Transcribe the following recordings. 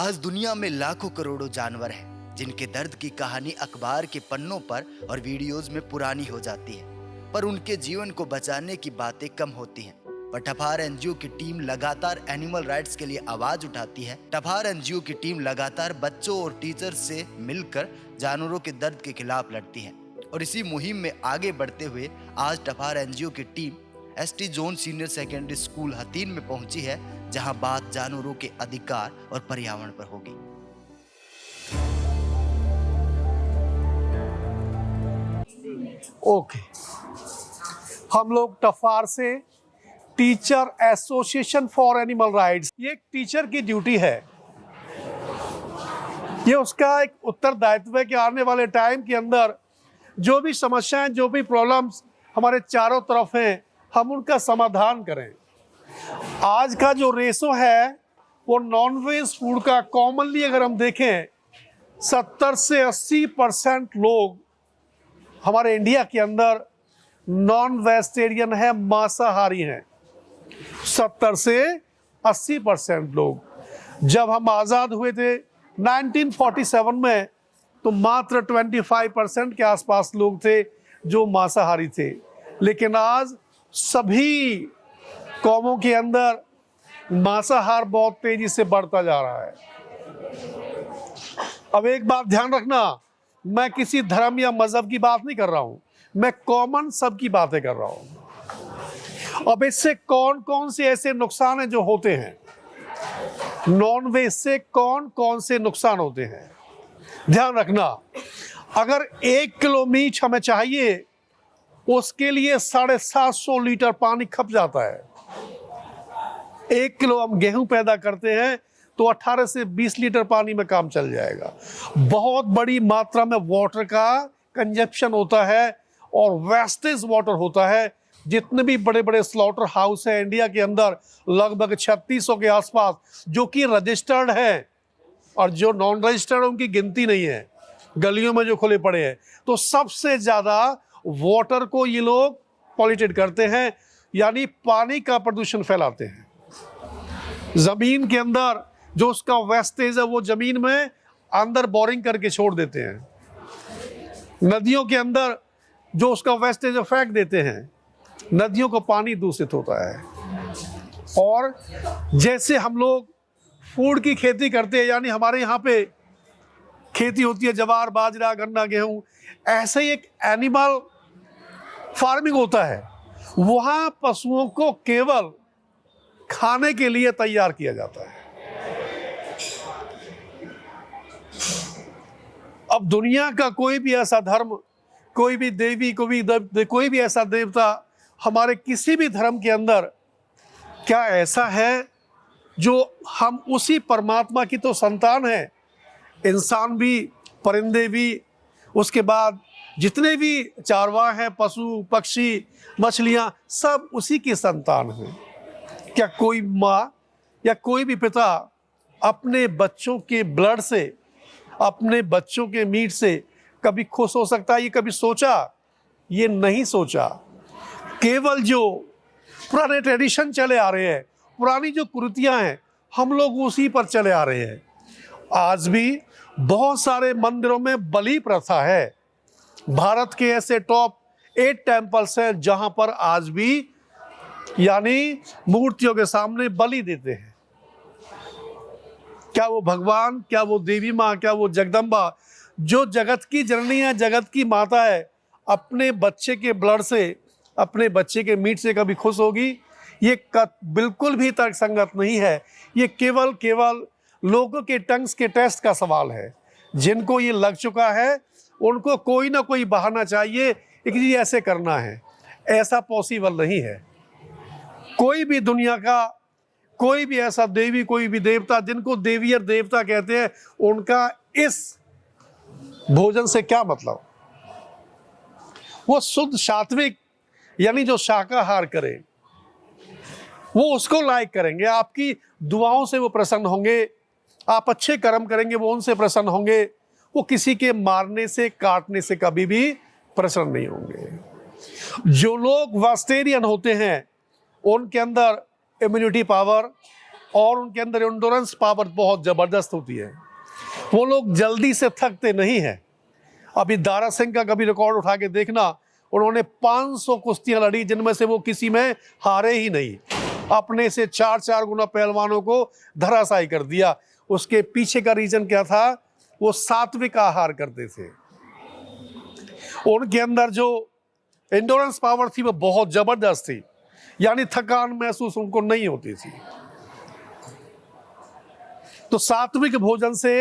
आज दुनिया में लाखों करोड़ों जानवर हैं जिनके दर्द की कहानी अखबार के पन्नों पर और वीडियोस में पुरानी हो जाती है, पर उनके जीवन को बचाने की बातें कम होती हैं। पर ठफार एनजीओ की टीम लगातार एनिमल राइट्स के लिए आवाज उठाती है। ठफार एनजीओ की टीम लगातार बच्चों और टीचर से मिलकर जानवरों के दर्द के खिलाफ लड़ती है और इसी मुहिम में आगे बढ़ते हुए आज ठफार एनजीओ की team ST zone senior secondary school Hathin में पहुंची है, जहां बात जानवरों के अधिकार और पर्यावरण पर होगी। ओके, हम लोग ठफार से teacher association for animal rights, ये एक टीचर की ड्यूटी है, ये उसका एक उत्तरदायित्व है कि आने वाले टाइम के अंदर जो भी समस्याएं, जो भी प्रॉब्लम्स हमारे चारों तरफ हैं, हम उनका समाधान करें। आज का जो रेशो है वो नॉन-वेज फूड का कॉमनली अगर हम देखें 70 से 80% लोग हमारे इंडिया के अंदर नॉन वेजिटेरियन है, मांसाहारी हैं। 70 से 80% लोग। जब हम आज़ाद हुए थे 1947 में तो मात्र 25% के आसपास लोग थे जो मांसाहारी थे, लेकिन आज सभी कौमों के अंदर मांसाहार बहुत तेजी से बढ़ता जा रहा है। अब एक बात ध्यान रखना, मैं किसी धर्म या मजहब की बात नहीं कर रहा हूं, मैं कॉमन सबकी बातें कर रहा हूं। अब इससे कौन कौन से ऐसे नुकसान हैं जो होते हैं, नॉन वेज से कौन कौन से नुकसान होते हैं, ध्यान रखना। अगर 1 किलो मीट हमें चाहिए उसके लिए 750 लीटर पानी खप जाता है। 1 किलो हम गेहूं पैदा करते हैं तो 18 से 20 लीटर पानी में काम चल जाएगा। बहुत बड़ी मात्रा में वाटर का कंजप्शन होता है और वेस्टेज वाटर होता है। जितने भी बड़े बड़े स्लॉटर हाउस हैं इंडिया के अंदर, लगभग 3600 के आसपास, जो कि रजिस्टर्ड है, और जो नॉन रजिस्टर्ड उनकी गिनती नहीं है, गलियों में जो खुले पड़े हैं, तो सबसे ज्यादा वाटर को ये लोग पॉल्यूटेड करते हैं, यानी पानी का प्रदूषण फैलाते हैं। जमीन के अंदर जो उसका वेस्टेज है वो जमीन में अंदर बोरिंग करके छोड़ देते हैं। नदियों के अंदर जो उसका वेस्टेज फेंक देते हैं, नदियों का पानी दूषित होता है। और जैसे हम लोग फूड की खेती करते हैं, यानी हमारे यहाँ पे खेती होती है ज्वार, बाजरा, गन्ना, गेहूं, ऐसे ही एक एनिमल फार्मिंग होता है। वहां पशुओं को केवल खाने के लिए तैयार किया जाता है। अब दुनिया का कोई भी ऐसा धर्म, कोई भी देवी, कोई भी ऐसा देवता हमारे किसी भी धर्म के अंदर क्या ऐसा है जो हम उसी परमात्मा की तो संतान है, इंसान भी, परिंदे भी, उसके बाद जितने भी चारवाह हैं, पशु पक्षी, मछलियां, सब उसी की संतान हैं। क्या कोई माँ या कोई भी पिता अपने बच्चों के ब्लड से, अपने बच्चों के मीट से कभी खुश हो सकता है? ये कभी सोचा? ये नहीं सोचा। केवल जो पुराने ट्रेडिशन चले आ रहे हैं, पुरानी जो कुरीतियां हैं, हम लोग उसी पर चले आ रहे हैं। आज भी बहुत सारे मंदिरों में बलि प्रथा है। भारत के ऐसे टॉप 8 टेम्पल्स हैं जहां पर आज भी, यानी मूर्तियों के सामने बलि देते हैं। क्या वो भगवान, क्या वो देवी माँ, क्या वो जगदम्बा, जो जगत की जननी है, जगत की माता है, अपने बच्चे के ब्लड से, अपने बच्चे के मीट से कभी खुश होगी? ये बिल्कुल भी तर्कसंगत नहीं है। ये केवल लोगों के टंग्स के टेस्ट का सवाल है। जिनको ये लग चुका है उनको कोई ना कोई बहाना चाहिए कि जी ऐसे करना है। ऐसा पॉसिबल नहीं है। कोई भी दुनिया का कोई भी ऐसा देवी, कोई भी देवता, जिनको देवी और देवता कहते हैं, उनका इस भोजन से क्या मतलब? वो शुद्ध सात्विक, यानी जो शाकाहार करे, वो उसको लाइक करेंगे। आपकी दुआओं से वो प्रसन्न होंगे, आप अच्छे कर्म करेंगे वो उनसे प्रसन्न होंगे। वो किसी के मारने से, काटने से कभी भी प्रसन्न नहीं होंगे। जो लोग वेजिटेरियन होते हैं उनके अंदर इम्यूनिटी पावर, और उनके अंदर एंडोरेंस पावर बहुत जबरदस्त होती है। वो लोग जल्दी से थकते नहीं हैं। अभी दारा सिंह का कभी रिकॉर्ड उठा के देखना, उन्होंने 500 कुश्तियां लड़ी जिनमें से वो किसी में हारे ही नहीं। अपने से 4-4 गुना पहलवानों को धराशायी कर दिया। उसके पीछे का रीजन क्या था? वो सात्विक आहार करते थे। उनके अंदर जो एंडोरेंस पावर थी वो बहुत जबरदस्त थी, यानी थकान महसूस उनको नहीं होती थी। तो सात्विक भोजन से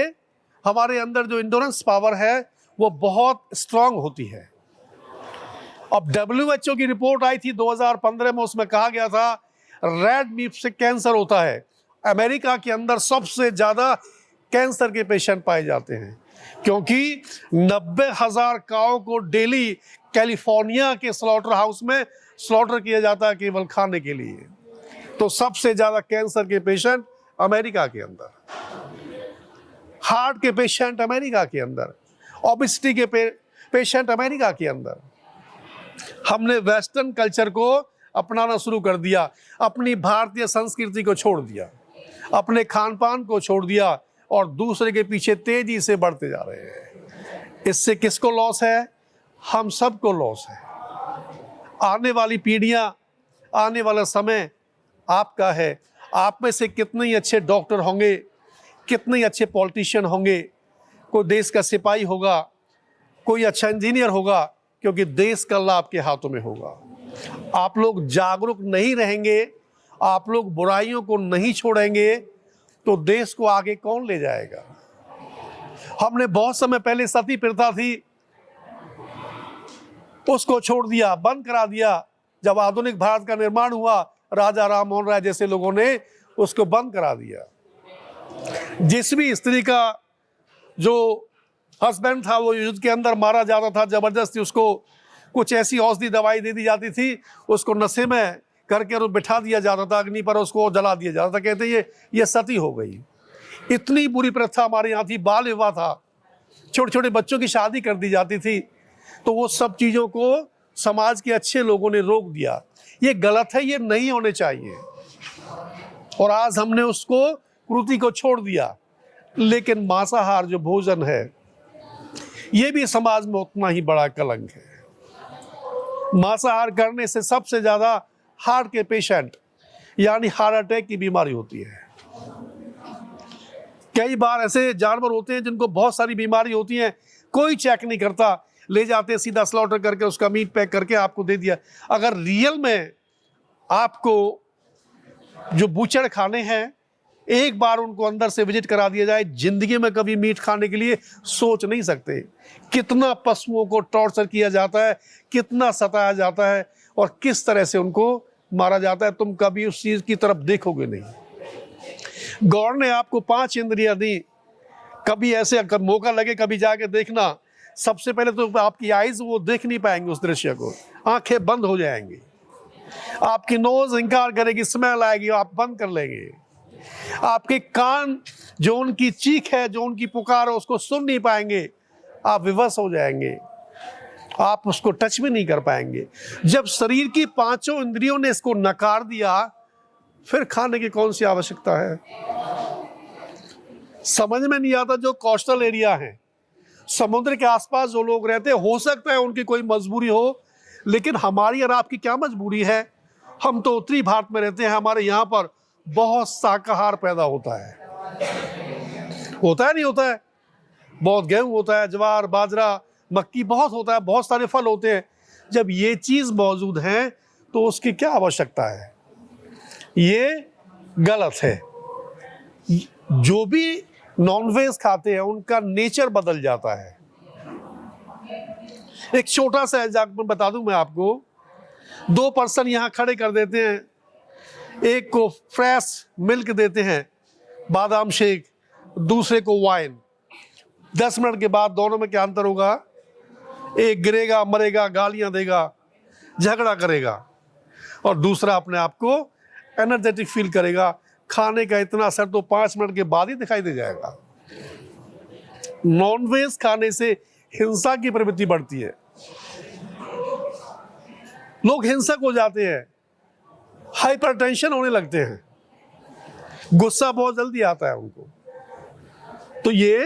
हमारे अंदर जो एंडोरेंस पावर है वो बहुत स्ट्रांग होती है। अब WHO की रिपोर्ट आई थी 2015 में, उसमें कहा गया था रेड मीट से कैंसर होता है। अमेरिका के अंदर सबसे ज्यादा कैंसर के पेशेंट पाए जाते हैं, क्योंकि 90,000 काऊ को डेली कैलिफोर्निया के स्लॉटर हाउस में स्लॉटर किया जाता है केवल खाने के लिए। तो सबसे ज्यादा कैंसर के पेशेंट अमेरिका के अंदर, हार्ट के पेशेंट अमेरिका के अंदर, ओबेसिटी के पेशेंट अमेरिका के अंदर। हमने वेस्टर्न कल्चर को अपनाना शुरू कर दिया, अपनी भारतीय संस्कृति को छोड़ दिया, अपने खान पान को छोड़ दिया और दूसरे के पीछे तेजी से बढ़ते जा रहे हैं। इससे किसको लॉस है? हम सबको लॉस है। आने वाली पीढ़ियां, आने वाला समय आपका है। आप में से कितने ही अच्छे डॉक्टर होंगे, कितने ही अच्छे पॉलिटिशियन होंगे, कोई देश का सिपाही होगा, कोई अच्छा इंजीनियर होगा, क्योंकि देश का लाभ आपके हाथों में होगा। आप लोग जागरूक नहीं रहेंगे, आप लोग बुराइयों को नहीं छोड़ेंगे, तो देश को आगे कौन ले जाएगा? हमने बहुत समय पहले सती प्रथा थी, उसको छोड़ दिया, बंद करा दिया। जब आधुनिक भारत का निर्माण हुआ, राजा राम मोहन राय जैसे लोगों ने उसको बंद करा दिया। जिस भी स्त्री का जो हस्बैंड था वो युद्ध के अंदर मारा जाता था, जबरदस्ती उसको कुछ ऐसी औषधि दवाई दे दी जाती थी, उसको नशे में करके और बिठा दिया जाता था अग्नि पर, उसको जला दिया जाता था। कहते ये सती हो गई। इतनी बुरी प्रथा हमारे यहाँ थी। बाल विवाह था, छोटे छोटे बच्चों की शादी कर दी जाती थी। तो वो सब चीज़ों को समाज के अच्छे लोगों ने रोक दिया। ये गलत है, ये नहीं होने चाहिए। और आज हमने उसको कृति को छोड़ दिया। लेकिन मांसाहार जो भोजन है ये भी समाज में उतना ही बड़ा कलंक है। मांसाहार करने से सबसे ज्यादा हार्ट के पेशेंट यानी हार्ट अटैक की बीमारी होती है। कई बार ऐसे जानवर होते हैं जिनको बहुत सारी बीमारी होती है, कोई चेक नहीं करता, ले जाते सीधा स्लॉटर करके उसका मीट पैक करके आपको दे दिया। अगर रियल में आपको जो बूचड़ खाने हैं, एक बार उनको अंदर से विजिट करा दिया जाए, जिंदगी में कभी मीट खाने के लिए सोच नहीं सकते। कितना पशुओं को टॉर्चर किया जाता है, कितना सताया जाता है और किस तरह से उनको मारा जाता है, तुम कभी उस चीज की तरफ देखोगे नहीं। गौर ने आपको 5 इंद्रियां दी, कभी ऐसे अगर मौका लगे कभी जाके देखना। सबसे पहले तो आपकी आईज वो देख नहीं पाएंगे उस दृश्य को, आंखें बंद हो जाएंगी। आपकी नोज इंकार करेगी, स्मेल आएगी, आप बंद कर लेंगे। आपके कान जो उनकी चीख है, जो उनकी पुकार है, उसको सुन नहीं पाएंगे, आप विवश हो जाएंगे, आप उसको टच भी नहीं कर पाएंगे। जब शरीर की 5 इंद्रियों ने इसको नकार दिया, फिर खाने की कौन सी आवश्यकता है? समझ में नहीं आता। जो कोस्टल एरिया है, समुद्र के आसपास जो लोग रहते हैं, हो सकता है उनकी कोई मजबूरी हो, लेकिन हमारी और आपकी क्या मजबूरी है? हम तो उत्तरी भारत में रहते हैं, हमारे यहाँ पर बहुत शाकाहार पैदा होता है नहीं होता है? बहुत गेहूं होता है, ज्वार, बाजरा, मक्की बहुत होता है, बहुत सारे फल होते हैं। जब ये चीज मौजूद है तो उसकी क्या आवश्यकता है? ये गलत है। जो भी नॉनवेज खाते हैं उनका नेचर बदल जाता है। एक छोटा सा एग्जाम्पल बता दूं मैं आपको। 2 पर्सन यहां खड़े कर देते हैं, एक को फ्रेश मिल्क देते हैं, बादाम शेक, दूसरे को वाइन। 10 मिनट के बाद दोनों में क्या अंतर होगा? एक गिरेगा, मरेगा, गालियां देगा, झगड़ा करेगा, और दूसरा अपने आप को एनर्जेटिक फील करेगा। खाने का इतना असर तो 5 मिनट के बाद ही दिखाई दे जाएगा। नॉनवेज खाने से हिंसा की प्रवृत्ति बढ़ती है, लोग हिंसक हो जाते हैं, हाइपरटेंशन होने लगते हैं। गुस्सा बहुत जल्दी आता है उनको, तो ये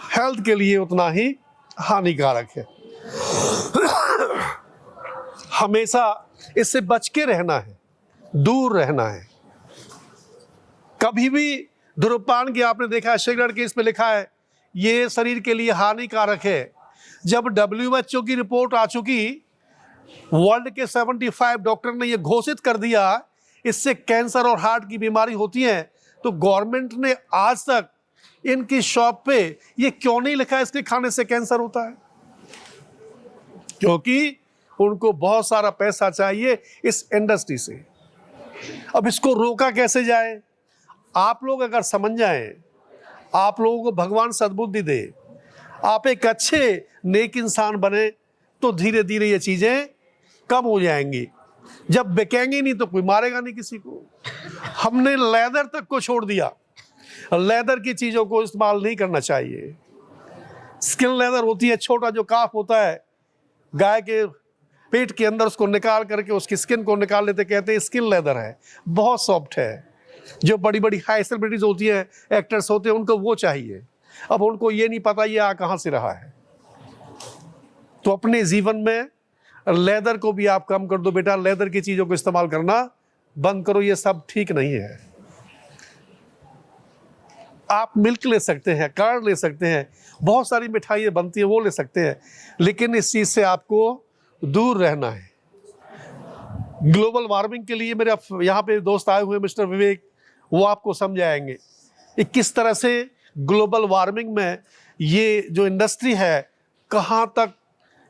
हेल्थ के लिए उतना ही हानिकारक है। हमेशा इससे बच के रहना है, दूर रहना है। कभी भी धूम्रपान की आपने देखा, सिगरेट के इस पे लिखा है ये शरीर के लिए हानिकारक है। जब WHO की रिपोर्ट आ चुकी, वर्ल्ड के 75 डॉक्टर ने ये घोषित कर दिया इससे कैंसर और हार्ट की बीमारी होती है, तो गवर्नमेंट ने आज तक इनकी शॉप पे ये क्यों नहीं लिखा है इसके खाने से कैंसर होता है? क्योंकि उनको बहुत सारा पैसा चाहिए इस इंडस्ट्री से। अब इसको रोका कैसे जाए? आप लोग अगर समझ जाएं, आप लोगों को भगवान सद्बुद्धि दे, आप एक अच्छे नेक इंसान बने, तो धीरे धीरे ये चीजें कम हो जाएंगी। जब बिकेंगी नहीं तो कोई मारेगा नहीं किसी को। हमने लेदर तक को छोड़ दिया, लेदर की चीजों को इस्तेमाल नहीं करना चाहिए। स्किन लेदर होती है, छोटा जो काफ होता है गाय के पेट के अंदर, उसको निकाल करके उसकी स्किन को निकाल लेते, कहते हैं स्किन लेदर है, बहुत सॉफ्ट है। जो बड़ी बड़ी हाई सेलिब्रिटीज होती है, एक्टर्स होते हैं, उनको वो चाहिए। अब उनको ये नहीं पता ये आ कहां से रहा है। तो अपने जीवन में लेदर को भी आप कम कर दो बेटा, लेदर की चीजों को इस्तेमाल करना बंद करो, ये सब ठीक नहीं है। आप मिल्क ले सकते हैं, कर्ड ले सकते हैं, बहुत सारी मिठाइयाँ बनती है वो ले सकते हैं, लेकिन इस चीज से आपको दूर रहना है। ग्लोबल वार्मिंग के लिए मेरे यहाँ पे दोस्त आए हुए मिस्टर विवेक, वो आपको समझाएंगे कि किस तरह से ग्लोबल वार्मिंग में ये जो इंडस्ट्री है कहाँ तक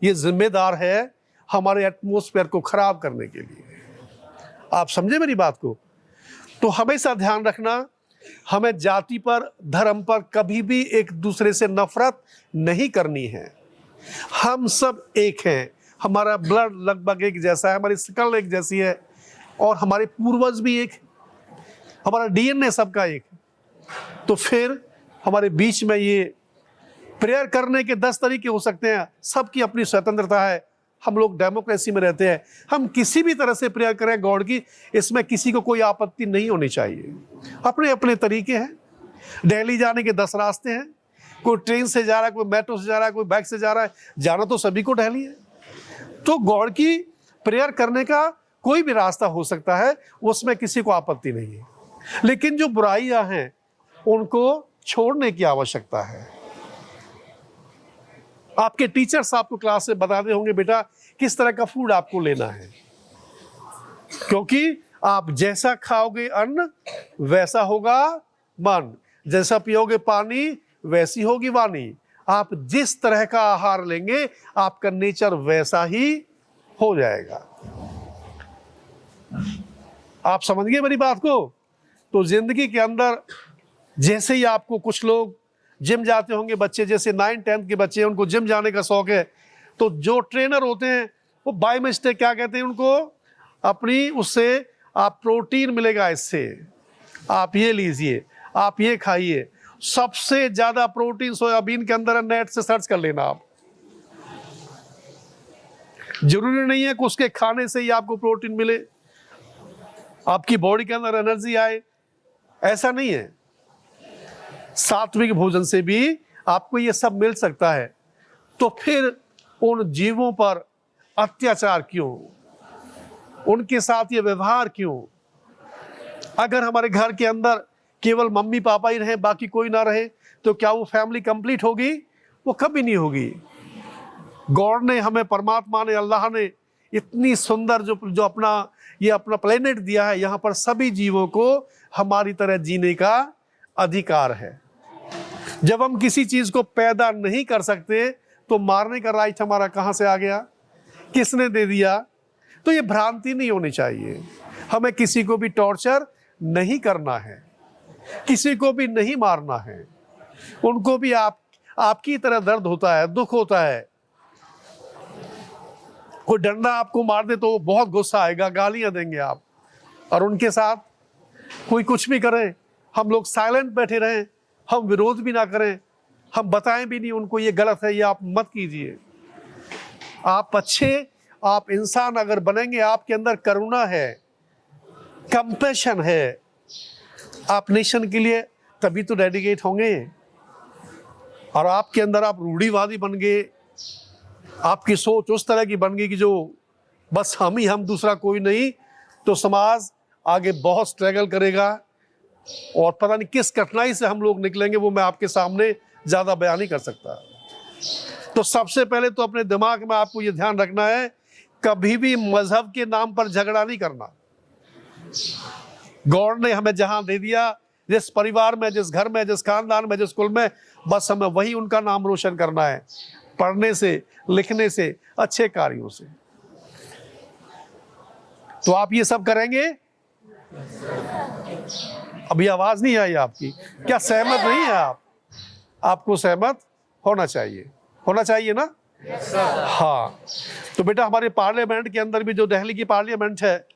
ये जिम्मेदार है हमारे एटमॉस्फेयर को खराब करने के लिए। आप समझे मेरी बात को? तो हमेशा ध्यान रखना, हमें जाति पर, धर्म पर कभी भी एक दूसरे से नफरत नहीं करनी है। हम सब एक हैं, हमारा ब्लड लगभग एक जैसा है, हमारी शक्ल एक जैसी है, और हमारे पूर्वज भी एक, हमारा DNA सबका एक। तो फिर हमारे बीच में ये प्रेयर करने के 10 तरीके हो सकते हैं, सबकी अपनी स्वतंत्रता है। हम लोग डेमोक्रेसी में रहते हैं, हम किसी भी तरह से प्रेयर करें गॉड की, इसमें किसी को कोई आपत्ति नहीं होनी चाहिए। अपने अपने तरीके हैं। दिल्ली जाने के 10 रास्ते हैं, कोई ट्रेन से जा रहा है, कोई मेट्रो से जा रहा है, कोई बाइक से जा रहा है, जाना तो सभी को दिल्ली है। तो गॉड की प्रेयर करने का कोई भी रास्ता हो सकता है, उसमें किसी को आपत्ति नहीं है। लेकिन जो बुराइयां हैं उनको छोड़ने की आवश्यकता है। आपके टीचर्स आपको क्लास में बताते होंगे बेटा किस तरह का फूड आपको लेना है, क्योंकि आप जैसा खाओगे अन्न वैसा होगा मन, जैसा पियोगे पानी वैसी होगी वाणी। आप जिस तरह का आहार लेंगे आपका नेचर वैसा ही हो जाएगा। आप समझ गए मेरी बात को? तो जिंदगी के अंदर जैसे ही आपको, कुछ लोग जिम जाते होंगे बच्चे, जैसे 9-10 के बच्चे हैं, उनको जिम जाने का शौक है, तो जो ट्रेनर होते हैं वो बाय मिस्टेक क्या कहते हैं उनको, अपनी उससे आप प्रोटीन मिलेगा, इससे आप ये लीजिए, आप ये खाइए, सबसे ज्यादा प्रोटीन सोयाबीन के अंदर है, नेट से सर्च कर लेना आप। जरूरी नहीं है कि उसके खाने से ही आपको प्रोटीन मिले, आपकी बॉडी के अंदर एनर्जी आए, ऐसा नहीं है। सात्विक भोजन से भी आपको ये सब मिल सकता है। तो फिर उन जीवों पर अत्याचार क्यों, उनके साथ ये व्यवहार क्यों? अगर हमारे घर के अंदर केवल मम्मी पापा ही रहे, बाकी कोई ना रहे, तो क्या वो फैमिली कंप्लीट होगी? वो कभी नहीं होगी। गॉड ने हमें, परमात्मा ने, अल्लाह ने इतनी सुंदर जो अपना प्लेनेट दिया है, यहाँ पर सभी जीवों को हमारी तरह जीने का अधिकार है। जब हम किसी चीज को पैदा नहीं कर सकते तो मारने का राइट हमारा कहां से आ गया? किसने दे दिया? तो ये भ्रांति नहीं होनी चाहिए। हमें किसी को भी टॉर्चर नहीं करना है, किसी को भी नहीं मारना है। उनको भी आपकी तरह दर्द होता है, दुख होता है। कोई डंडा आपको मार दे तो बहुत गुस्सा आएगा, गालियां देंगे आप, और उनके साथ कोई कुछ भी करे, हम लोग साइलेंट बैठे रहें, हम विरोध भी ना करें, हम बताएं भी नहीं उनको ये गलत है, ये आप मत कीजिए। आप अच्छे, आप इंसान अगर बनेंगे, आपके अंदर करुणा है, कंपैशन है, आप नेशन के लिए तभी तो डेडिकेट होंगे। और आपके अंदर आप रूढ़िवादी बन गए, आपकी सोच उस तरह की बन गई कि जो बस हम ही हम, दूसरा कोई नहीं, तो समाज आगे बहुत स्ट्रगल करेगा। और पता नहीं किस कठिनाई से हम लोग निकलेंगे, वो मैं आपके सामने ज़्यादा बयान नहीं कर सकता। तो सबसे पहले तो अपने दिमाग में आपको ये ध्यान रखना है, कभी भी मजहब के नाम पर झगड़ा नहीं करना। गॉड ने हमें जहां दे दिया, जिस परिवार में, जिस घर में, जिस खानदान में, जिस कुल में, बस हमें वही उनका नाम रोशन करना है, पढ़ने से, लिखने से, अच्छे कार्यों से। तो आप ये सब करेंगे? अभी आवाज नहीं आई आपकी, क्या सहमत नहीं है आप? आपको सहमत होना चाहिए, होना चाहिए ना? हाँ। तो बेटा हमारे पार्लियामेंट के अंदर भी, जो दिल्ली की पार्लियामेंट है,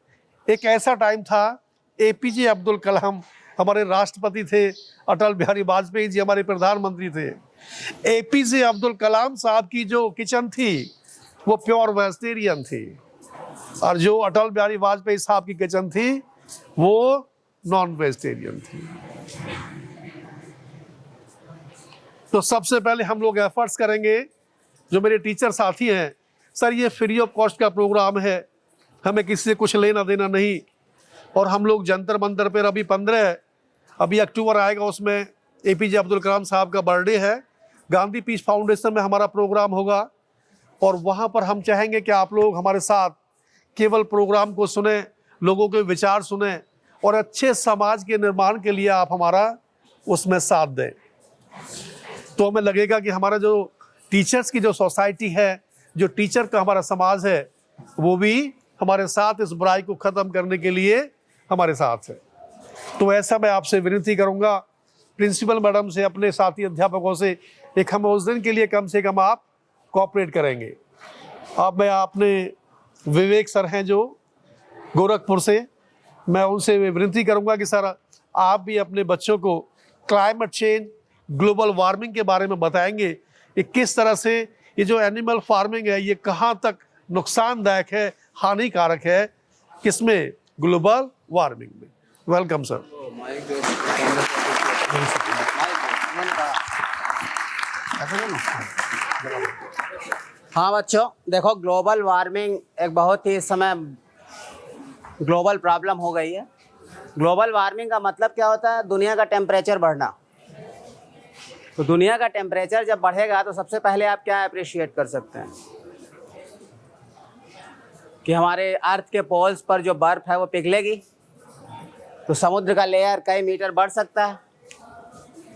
एक ऐसा टाइम था, एपीजे अब्दुल कलाम हमारे राष्ट्रपति थे, अटल बिहारी वाजपेयी जी हमारे प्रधानमंत्री थे। एपीजे अब्दुल कलाम साहब की जो किचन थी वो प्योर वेजिटेरियन थी, और जो अटल बिहारी वाजपेयी साहब की किचन थी वो नॉन वेजिटेरियन थी। तो सबसे पहले हम लोग एफर्ट्स करेंगे, जो मेरे टीचर साथी हैं, सर ये फ्री ऑफ कॉस्ट का प्रोग्राम है, हमें किसी से कुछ लेना देना नहीं, और हम लोग जंतर मंतर पर अभी 15 अभी अक्टूबर आएगा, उसमें एपीजे अब्दुल कलाम साहब का बर्थडे है, गांधी पीस फाउंडेशन में हमारा प्रोग्राम होगा, और वहाँ पर हम चाहेंगे कि आप लोग हमारे साथ केवल प्रोग्राम को सुने, लोगों के विचार सुने, और अच्छे समाज के निर्माण के लिए आप हमारा उसमें साथ दें। तो हमें लगेगा कि हमारा जो टीचर्स की जो सोसाइटी है, जो टीचर का हमारा समाज है, वो भी हमारे साथ इस बुराई को ख़त्म करने के लिए हमारे साथ है। तो ऐसा मैं आपसे विनती करूंगा, प्रिंसिपल मैडम से, अपने साथी अध्यापकों से, एक हम उस दिन के लिए कम से कम आप कोऑपरेट करेंगे। अब मैं अपने विवेक सर हैं जो गोरखपुर से, मैं उनसे विनती करूंगा कि सर आप भी अपने बच्चों को क्लाइमेट चेंज, ग्लोबल वार्मिंग के बारे में बताएंगे, कि किस तरह से ये जो एनिमल फार्मिंग है ये कहाँ तक नुकसानदायक है, हानिकारक है, किसमें? ग्लोबल वार्मिंग में। Welcome sir. हाँ बच्चों, देखो ग्लोबल वार्मिंग एक बहुत ही इस समय ग्लोबल प्रॉब्लम हो गई है। ग्लोबल वार्मिंग का मतलब क्या होता है? दुनिया का टेम्परेचर बढ़ना। तो दुनिया का टेम्परेचर जब बढ़ेगा तो सबसे पहले आप क्या अप्रिशिएट कर सकते हैं कि हमारे अर्थ के पोल्स पर जो बर्फ़ है वो पिघलेगी, तो समुद्र का लेयर कई मीटर बढ़ सकता है,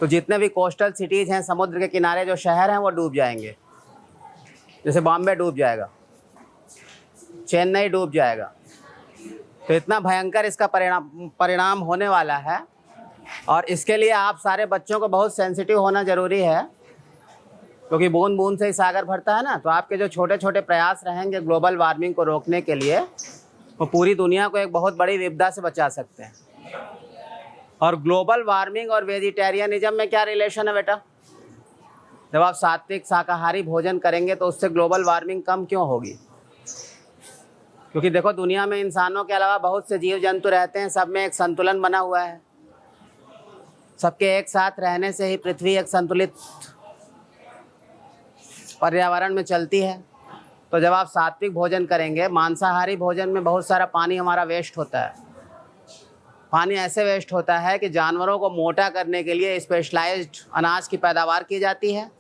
तो जितने भी कोस्टल सिटीज़ हैं, समुद्र के किनारे जो शहर हैं, वो डूब जाएंगे। जैसे बॉम्बे डूब जाएगा, चेन्नई डूब जाएगा। तो इतना भयंकर इसका परिणाम होने वाला है, और इसके लिए आप सारे बच्चों को बहुत सेंसिटिव होना ज़रूरी है, क्योंकि बूंद बूंद से ही सागर भरता है ना। तो आपके जो छोटे छोटे प्रयास रहेंगे ग्लोबल वार्मिंग को रोकने के लिए, वो पूरी दुनिया को एक बहुत बड़ी विपदा से बचा सकते हैं। और ग्लोबल वार्मिंग और वेजिटेरियनिज्म में क्या रिलेशन है बेटा? जब आप सात्विक शाकाहारी भोजन करेंगे तो उससे ग्लोबल वार्मिंग कम क्यों होगी? क्योंकि देखो दुनिया में इंसानों के अलावा बहुत से जीव जंतु रहते हैं, सब में एक संतुलन बना हुआ है। सबके एक साथ रहने से ही पृथ्वी एक संतुलित पर्यावरण में चलती है। तो जब आप सात्विक भोजन करेंगे, मांसाहारी भोजन में बहुत सारा पानी हमारा वेस्ट होता है। पानी ऐसे वेस्ट होता है कि जानवरों को मोटा करने के लिए स्पेशलाइज्ड अनाज की पैदावार की जाती है,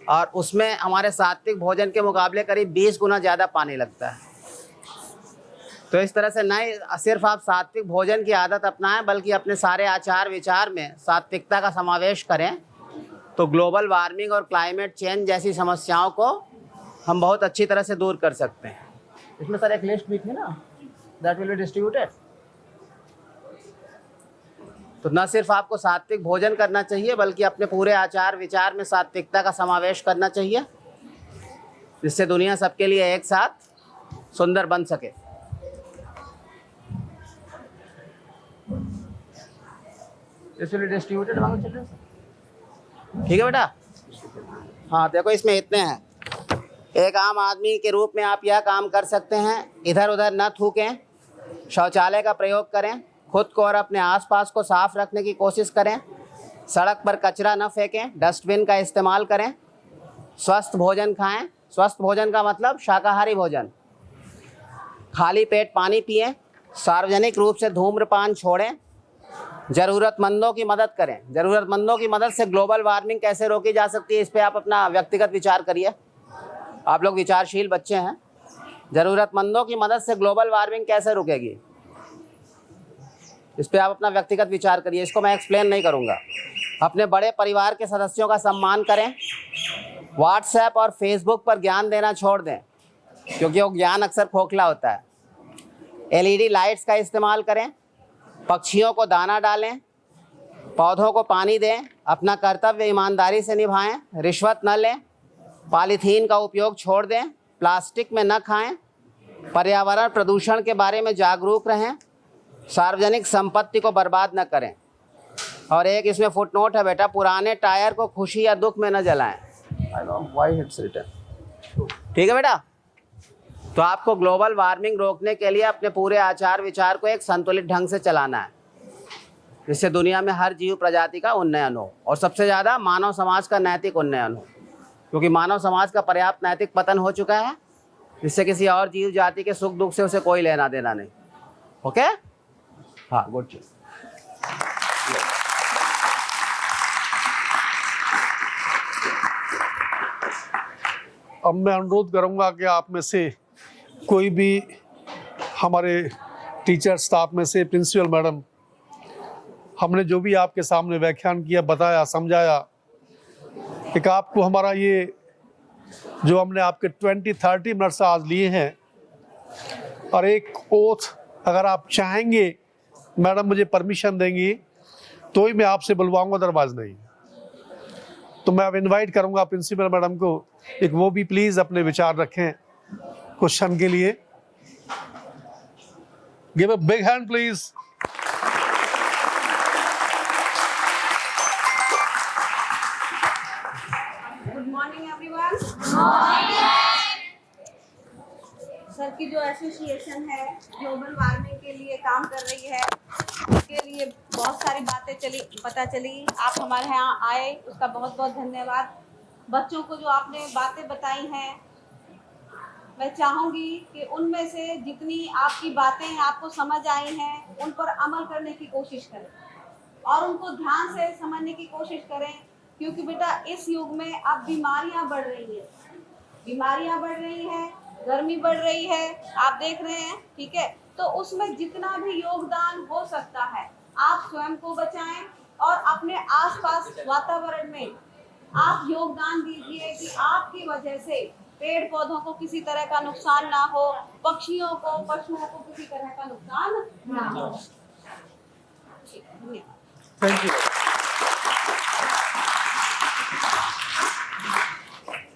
और उसमें हमारे सात्विक भोजन के मुकाबले करीब 20 गुना ज़्यादा पानी लगता है। तो इस तरह से नहीं सिर्फ आप सात्विक भोजन की आदत अपनाएं, बल्कि अपने सारे आचार विचार में सात्विकता का समावेश करें, तो ग्लोबल वार्मिंग और क्लाइमेट चेंज जैसी समस्याओं को हम बहुत अच्छी तरह से दूर कर सकते हैं। इसमें सर एक लिस्ट भी थी ना, दैट विल बी डिस्ट्रीब्यूटेड। तो न सिर्फ आपको सात्विक भोजन करना चाहिए, बल्कि अपने पूरे आचार विचार में सात्विकता का समावेश करना चाहिए, जिससे दुनिया सबके लिए एक साथ सुंदर बन सके। डिस्ट्रीब्यूटेड ठीक है बेटा? हाँ देखो इसमें इतने हैं। एक आम आदमी के रूप में आप यह काम कर सकते हैं, इधर उधर न थूकें, शौचालय का प्रयोग करें, खुद को और अपने आसपास को साफ रखने की कोशिश करें। सड़क पर कचरा न फेंकें, डस्टबिन का इस्तेमाल करें। स्वस्थ भोजन खाएं। स्वस्थ भोजन का मतलब शाकाहारी भोजन। खाली पेट पानी पिएं। सार्वजनिक रूप से धूम्रपान छोड़ें। ज़रूरतमंदों की मदद करें। ज़रूरतमंदों की मदद से ग्लोबल वार्मिंग कैसे रोकी जा सकती है, इस पे आप अपना व्यक्तिगत विचार करिए। आप लोग विचारशील बच्चे हैं। ज़रूरतमंदों की मदद से ग्लोबल वार्मिंग कैसे रुकेगी, इस पे आप अपना व्यक्तिगत विचार करिए। इसको मैं एक्सप्लेन नहीं करूँगा। अपने बड़े परिवार के सदस्यों का सम्मान करें। व्हाट्सएप और फेसबुक पर ज्ञान देना छोड़ दें, क्योंकि वो ज्ञान अक्सर खोखला होता है। LED लाइट्स का इस्तेमाल करें। पक्षियों को दाना डालें। पौधों को पानी दें। अपना कर्तव्य ईमानदारी से निभाएं। रिश्वत न लें। पॉलीथीन का उपयोग छोड़ दें। प्लास्टिक में न खाएं। पर्यावरण प्रदूषण के बारे में जागरूक रहें। सार्वजनिक संपत्ति को बर्बाद न करें। और एक इसमें फुटनोट है बेटा, पुराने टायर को खुशी या दुख में न जलाएं। I know why it's written. ठीक है बेटा। तो आपको ग्लोबल वार्मिंग रोकने के लिए अपने पूरे आचार विचार को एक संतुलित ढंग से चलाना है, जिससे दुनिया में हर जीव प्रजाति का उन्नयन हो और सबसे ज़्यादा मानव समाज का नैतिक उन्नयन हो, क्योंकि मानव समाज का पर्याप्त नैतिक पतन हो चुका है, जिससे किसी और जीव जाति के सुख दुख से उसे कोई लेना देना नहीं। ओके, हाँ, गुड चीज। अब मैं अनुरोध करूंगा कि आप में से कोई भी हमारे टीचर स्टाफ में से, प्रिंसिपल मैडम, हमने जो भी आपके सामने व्याख्यान किया, बताया, समझाया, एक आपको हमारा ये जो हमने आपके 20-30 मिनट्स आज लिए हैं, और एक ओथ अगर आप चाहेंगे, मैडम मुझे परमिशन देंगी तो ही मैं आपसे बुलवाऊंगा, अदरवाइज नहीं। तो मैं अब इनवाइट करूंगा प्रिंसिपल मैडम को, एक वो भी प्लीज अपने विचार रखें क्वेश्चन के लिए। Give a big hand please. Good morning everyone. Sir की जो एसोसिएशन है ग्लोबल वार्मिंग के लिए काम कर रही है, उसके लिए बहुत सारी बातें पता चली। आप हमारे यहाँ आए, उसका बहुत बहुत धन्यवाद। बच्चों को जो आपने बातें बताई हैं, मैं चाहूँगी कि उनमें से जितनी आपकी बातें आपको समझ आई हैं, उन पर अमल करने की कोशिश करें और उनको ध्यान से समझने की कोशिश करें, क्योंकि बेटा इस युग में अब बीमारियां बढ़ रही हैं, गर्मी बढ़ रही है, आप देख रहे हैं, ठीक है। तो उसमें जितना भी योगदान हो सकता है, आप स्वयं को बचाएं और अपने आसपास वातावरण में आप योगदान दीजिए कि आपकी वजह से पेड़ पौधों को किसी तरह का नुकसान ना हो, पक्षियों को, पशुओं को किसी तरह का नुकसान ना हो। Thank you.